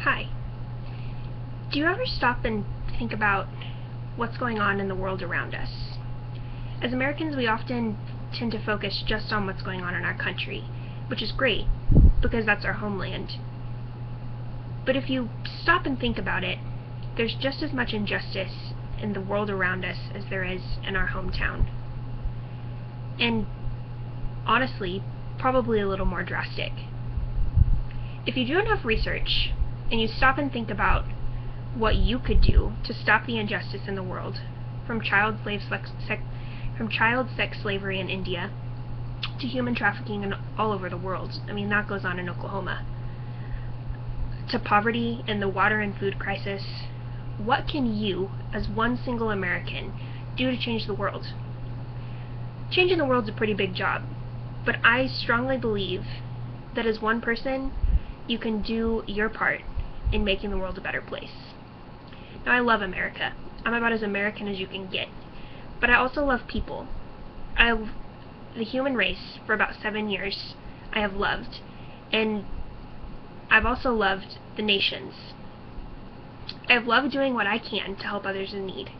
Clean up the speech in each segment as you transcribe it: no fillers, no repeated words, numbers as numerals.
Hi. Do you ever stop and think about what's going on in the world around us? As Americans, we often tend to focus just on what's going on in our country, which is great, because that's our homeland. But if you stop and think about it, there's just as much injustice in the world around us as there is in our hometown. And honestly, probably a little more drastic. If you do enough research, and you stop and think about what you could do to stop the injustice in the world, from child sex slavery in India to human trafficking all over the world, that goes on in Oklahoma, to poverty and the water and food crisis, what can you, as one single American, do to change the world? Changing the world's a pretty big job, but I strongly believe that as one person, you can do your part in making the world a better place. Now, I love America. I'm about as American as you can get. But I also love people. The human race, for about 7 years, I have loved. And I've also loved the nations. I've loved doing what I can to help others in need.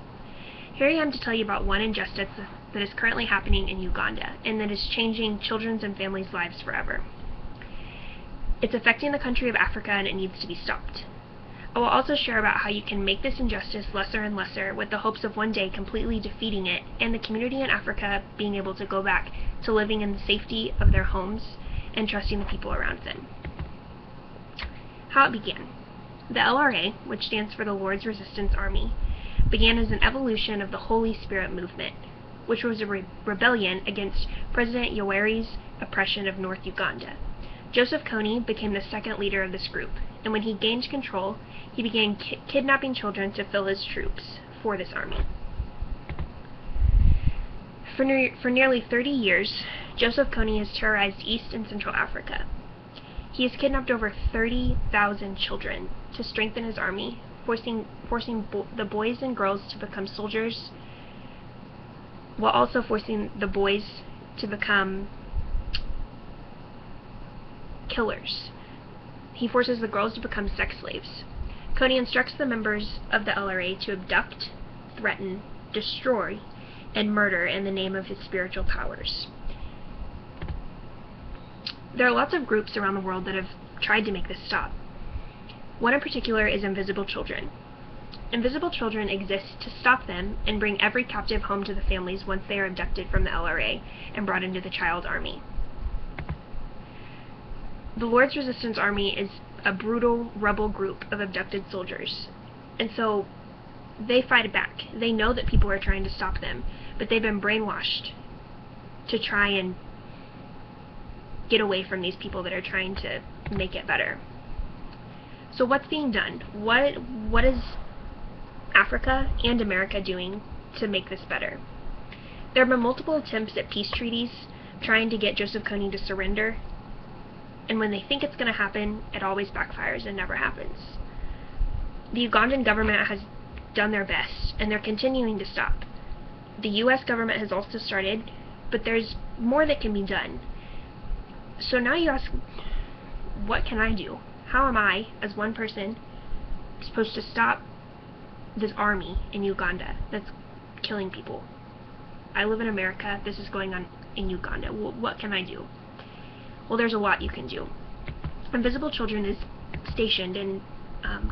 Here I am to tell you about one injustice that is currently happening in Uganda, and that is changing children's and families' lives forever. It's affecting the country of Africa, and it needs to be stopped. I will also share about how you can make this injustice lesser and lesser with the hopes of one day completely defeating it and the community in Africa being able to go back to living in the safety of their homes and trusting the people around them. How it began. The LRA, which stands for the Lord's Resistance Army, began as an evolution of the Holy Spirit movement, which was a rebellion against President Yoweri's oppression of North Uganda. Joseph Kony became the second leader of this group, and when he gained control, he began kidnapping children to fill his troops for this army. For nearly 30 years, Joseph Kony has terrorized East and Central Africa. He has kidnapped over 30,000 children to strengthen his army, forcing the boys and girls to become soldiers, while also forcing the boys to become killers. He forces the girls to become sex slaves. Kony instructs the members of the LRA to abduct, threaten, destroy, and murder in the name of his spiritual powers. There are lots of groups around the world that have tried to make this stop. One in particular is Invisible Children. Invisible Children exists to stop them and bring every captive home to the families once they are abducted from the LRA and brought into the child army. The Lord's Resistance Army is a brutal rebel group of abducted soldiers, and so they fight back. They know that people are trying to stop them, but they've been brainwashed to try and get away from these people that are trying to make it better. So what's being done? What is Africa and America doing to make this better? There have been multiple attempts at peace treaties trying to get Joseph Kony to surrender, and when they think it's going to happen, it always backfires and never happens. The Ugandan government has done their best, and they're continuing to stop. The U.S. government has also started, but there's more that can be done. So now you ask, what can I do? How am I, as one person, supposed to stop this army in Uganda that's killing people? I live in America. This is going on in Uganda. What can I do? Well, there's a lot you can do. Invisible Children is stationed in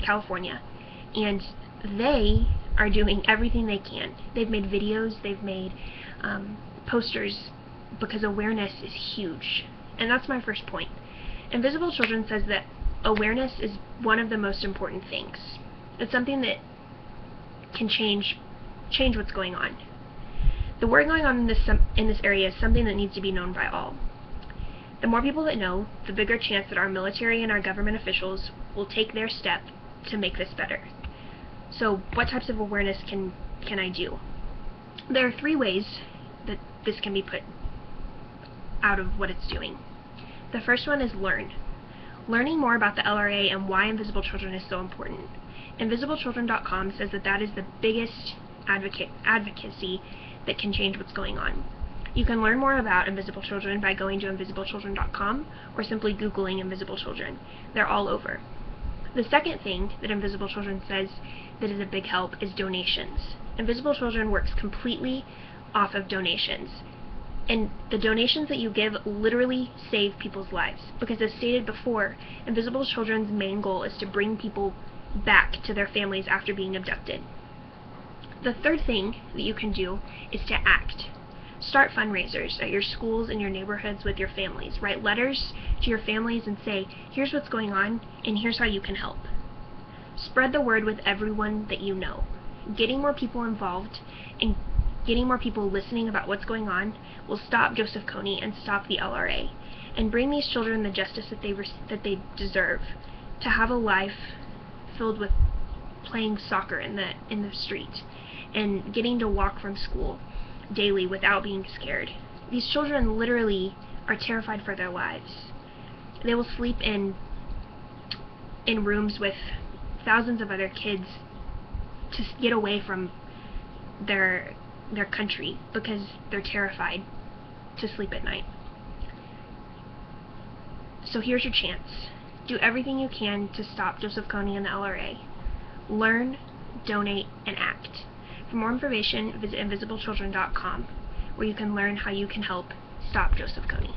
California, and they are doing everything they can. They've made videos, they've made posters, because awareness is huge. And that's my first point. Invisible Children says that awareness is one of the most important things. It's something that can change what's going on. The work going on in this area is something that needs to be known by all. The more people that know, the bigger chance that our military and our government officials will take their step to make this better. So what types of awareness can I do? There are 3 ways that this can be put out of what it's doing. The first one is learn. Learning more about the LRA and why Invisible Children is so important. InvisibleChildren.com says that is the biggest advocacy that can change what's going on. You can learn more about Invisible Children by going to InvisibleChildren.com or simply Googling Invisible Children. They're all over. The second thing that Invisible Children says that is a big help is donations. Invisible Children works completely off of donations. And the donations that you give literally save people's lives. Because as stated before, Invisible Children's main goal is to bring people back to their families after being abducted. The third thing that you can do is to act. Start fundraisers at your schools and your neighborhoods with your families. Write letters to your families and say, here's what's going on, and here's how you can help. Spread the word with everyone that you know. Getting more people involved and getting more people listening about what's going on will stop Joseph Kony and stop the LRA, and bring these children the justice that they deserve, to have a life filled with playing soccer in the street and getting to walk from school daily without being scared. These children literally are terrified for their lives. They will sleep in rooms with thousands of other kids to get away from their country because they're terrified to sleep at night. So here's your chance. Do everything you can to stop Joseph Kony and the LRA. Learn, donate, and act. For more information, visit InvisibleChildren.com, where you can learn how you can help stop Joseph Kony.